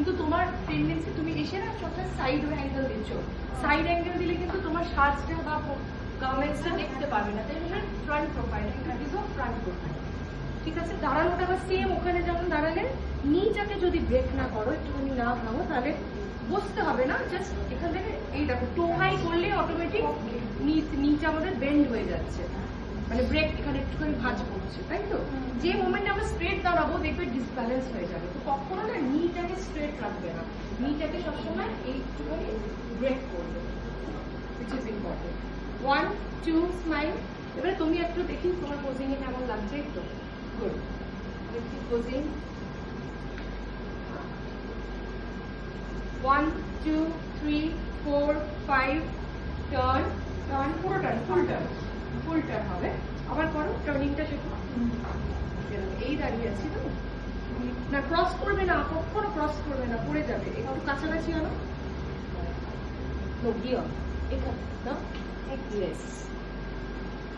কিন্তু তোমার টেন্ডেন্সি তুমি এসে না সবসময় সাইড অ্যাঙ্গেল দিচ্ছ। সাইড অ্যাঙ্গেল দিলে কিন্তু তোমার শার্টসটা বা গার্মেন্টসটা দেখতে পারবে না, তাই জন্য ফ্রন্ট প্রোফাইল, ফ্রন্ট প্রোফাইল। ঠিক আছে, দাঁড়ানোটা আবার সেম ওখানে যেমন দাঁড়ালে নিচটাকে যদি ব্রেক না করো, একটুখানি না ভাঙো, তাহলে বসতে হবে না, জাস্ট এখান থেকে এই দেখো টো হাই করলে অটোমেটিক নিচ আমাদের বেন্ড হয়ে যাচ্ছে, মানে ব্রেক এখানে একটুখানি ভাঁজ পড়ছে, তাই তো? যে মোমেন্টে আমরা স্ট্রেট দাঁড়াবো দেখবে ডিসব্যালেন্স হয়ে যাবে। তো কখনো না নিটাকে স্ট্রেট রাখবে না, নিটাকে সবসময় এইটুখানি ব্রেক করবে, which is important. 1 2 স্মাইল। এবারে তুমি একটু দেখি তোমার পোজিং এ কেমন লাগছে। একটু গুড, একটু পোজিং। 1 2 3 4 5 টার্ন, টার্ন, পুরো টার্ন, ফুল টার্ন হবে। আবার করো, টার্নিংটা শেখো। এই দাঁড়িয়ে আছি তো না, ক্রস করবে না, কখনো ক্রস করবে না, পড়ে যাবে। একটু কাছাকাছি আনো, গিয়ে এখানে না, ইয়েস।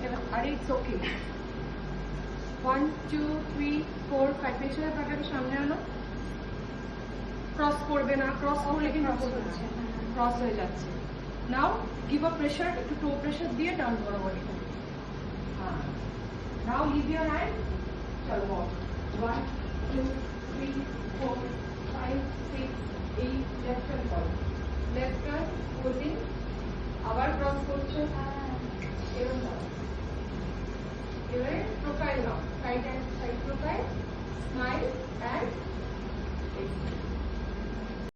এবার আরে ইটস ওকে। 1 2 3 4 5 পেছনের পাটাকে সামনে আনো, ক্রস করবে না, ক্রস করলে কিন্তু ক্রস হয়ে যাচ্ছে। নাও গিভ আ প্রেশার, একটু টো প্রেশার দিয়ে টার্ন করো বডিটা। হ্যাঁ, নাও লিভ ইউর হ্যান্ড, চলো ওয়াক। 1 2 3 4 5 6 8, লেফট টার্ন করো, লেফট টার্ন, পোজিং, আবার ক্রস করছো, এরকম দাও। এবারে প্রোফাইল নাও, সাইড প্রোফাইল, স্মাইল।